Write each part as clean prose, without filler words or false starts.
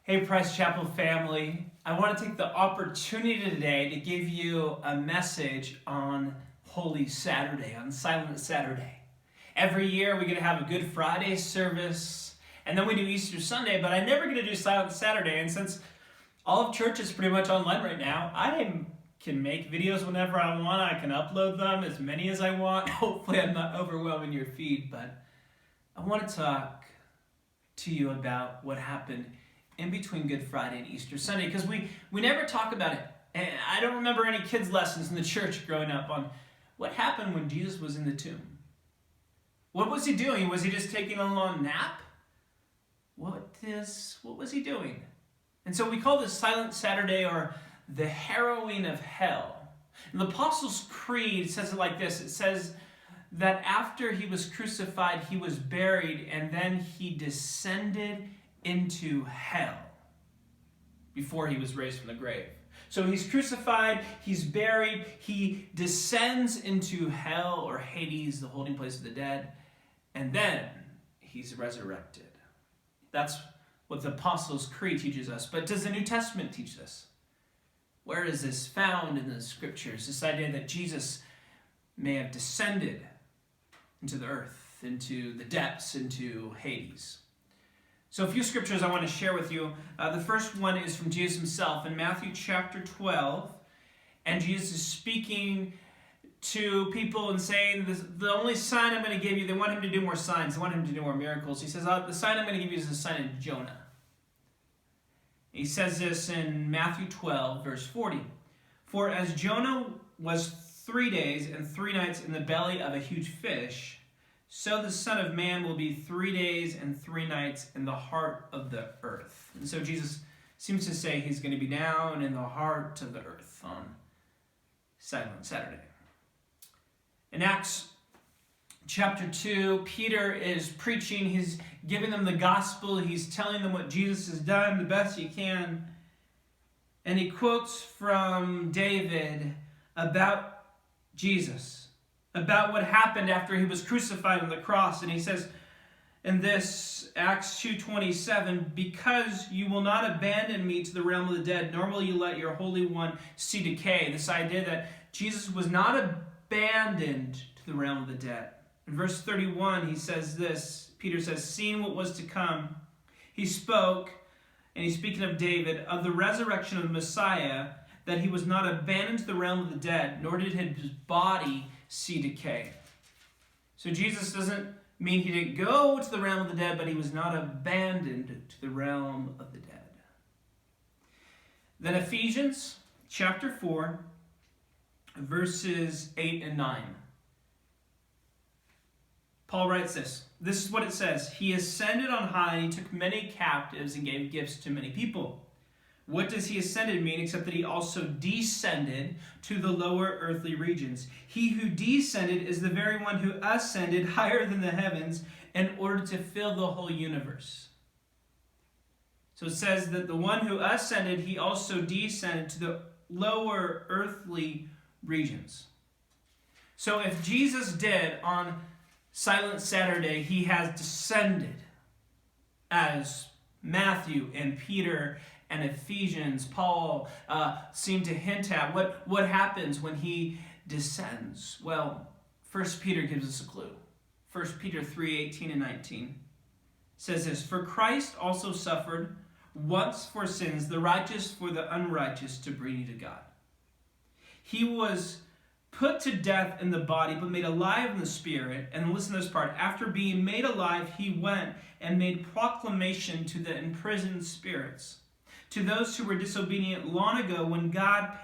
Hey, Price Chapel family. I want to take the opportunity today to give you a message on Holy Saturday, on Silent Saturday. Every year we get to have a Good Friday service, and then we do Easter Sunday, but I never get to do Silent Saturday. And since all of church is pretty much online right now, I can make videos whenever I want. I can upload them, as many as I want. Hopefully I'm not overwhelming your feed, but I want to talk to you about what happened in between Good Friday and Easter Sunday, because we never talk about it. And I don't remember any kids' lessons in the church growing up on what happened when Jesus was in the tomb. What was he doing? Was he just taking a long nap? What was he doing? And so we call this Silent Saturday, or the harrowing of hell. And the Apostles' Creed says it like this. It says that after he was crucified, he was buried, and then he descended into hell before he was raised from the grave. So he's crucified, he's buried, he descends into hell, or Hades, the holding place of the dead, and then he's resurrected. That's what the Apostles' Creed teaches us. But does the New Testament teach this? Where is this found in the scriptures? This idea that Jesus may have descended into the earth, into the depths, into Hades. So a few scriptures I want to share with you. The first one is from Jesus himself in Matthew chapter 12. And Jesus is speaking to people and saying, the only sign I'm going to give you, they want him to do more signs. They want him to do more miracles. He says, the sign I'm going to give you is the sign of Jonah. He says this in Matthew 12, verse 40. For as Jonah was 3 days and 3 nights in the belly of a huge fish, so the Son of Man will be 3 days and 3 nights in the heart of the earth. And so Jesus seems to say he's going to be down in the heart of the earth on Silent Saturday. In Acts chapter 2, Peter is preaching. He's giving them the gospel. He's telling them what Jesus has done the best he can. And he quotes from David about Jesus, about what happened after he was crucified on the cross. And he says in this, Acts 2:27, because you will not abandon me to the realm of the dead, nor will you let your Holy One see decay. This idea that Jesus was not abandoned to the realm of the dead. In verse 31, he says this, Peter says, seeing what was to come, he spoke, and he's speaking of David, of the resurrection of the Messiah, that he was not abandoned to the realm of the dead, nor did his body see decay. So Jesus doesn't mean he didn't go to the realm of the dead, but he was not abandoned to the realm of the dead. Then Ephesians chapter 4, verses 8 and 9. Paul writes this. This is what it says. He ascended on high, and he took many captives and gave gifts to many people. What does he ascended mean except that he also descended to the lower earthly regions? He who descended is the very one who ascended higher than the heavens in order to fill the whole universe. So it says that the one who ascended, he also descended to the lower earthly regions. So if Jesus did on Silent Saturday, he has descended, as Matthew and Peter and Ephesians, Paul seem to hint at. What happens when he descends? Well, 1 Peter gives us a clue. 1 Peter 3:18 and 19 says this, for Christ also suffered once for sins, the righteous for the unrighteous, to bring you to God. He was put to death in the body, but made alive in the spirit. And listen to this part. After being made alive, he went and made proclamation to the imprisoned spirits, to those who were disobedient long ago, when God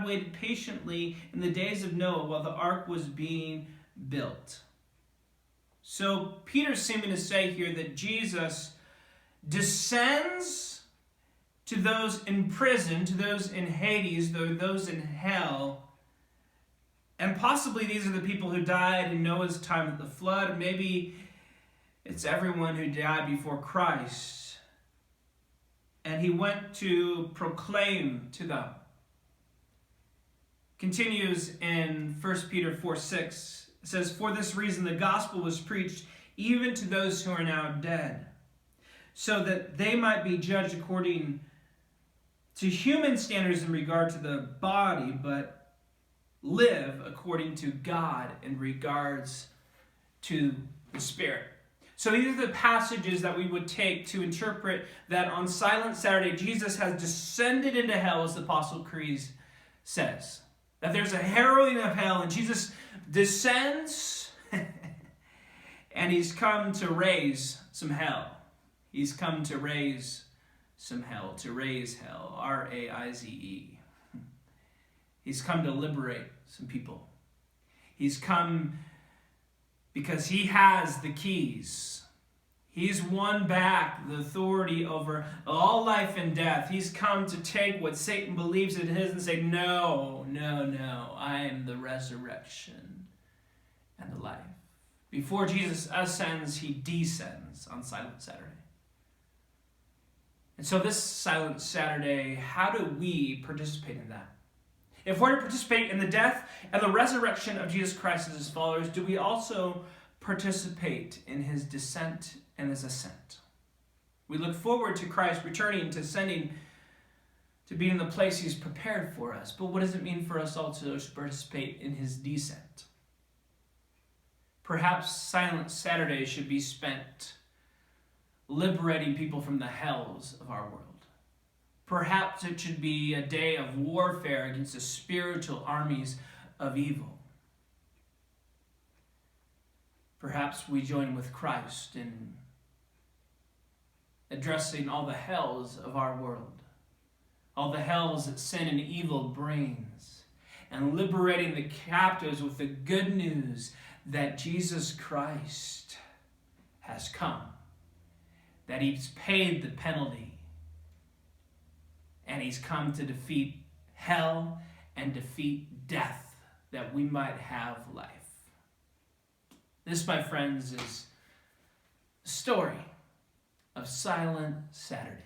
waited patiently in the days of Noah while the ark was being built. So Peter's seeming to say here that Jesus descends to those in prison, to those in Hades, those in hell. And possibly these are the people who died in Noah's time at the flood. Maybe it's everyone who died before Christ. And he went to proclaim to them. Continues in 1 Peter 4:6. It says, for this reason the gospel was preached even to those who are now dead, so that they might be judged according to human standards in regard to the body, but live according to God in regards to the Spirit. So these are the passages that we would take to interpret that on Silent Saturday, Jesus has descended into hell, as the Apostle Creed says. That there's a harrowing of hell, and Jesus descends, and he's come to raise some hell. He's come to raise some hell, to raise hell, R-A-I-Z-E. He's come to liberate some people. He's come because he has the keys. He's won back the authority over all life and death. He's come to take what Satan believes it is and say, no, I am the resurrection and the life. Before Jesus ascends, he descends on Silent Saturday. And so this Silent Saturday, how do we participate in that? If we're to participate in the death and the resurrection of Jesus Christ as his followers, do we also participate in his descent and his ascent? We look forward to Christ returning, to ascending, to be in the place he's prepared for us. But what does it mean for us also to participate in his descent? Perhaps Silent Saturday should be spent liberating people from the hells of our world. Perhaps it should be a day of warfare against the spiritual armies of evil. Perhaps we join with Christ in addressing all the hells of our world, all the hells that sin and evil brings, and liberating the captives with the good news that Jesus Christ has come, that he's paid the penalty, and he's come to defeat hell and defeat death, that we might have life. This, my friends, is the story of Silent Saturday.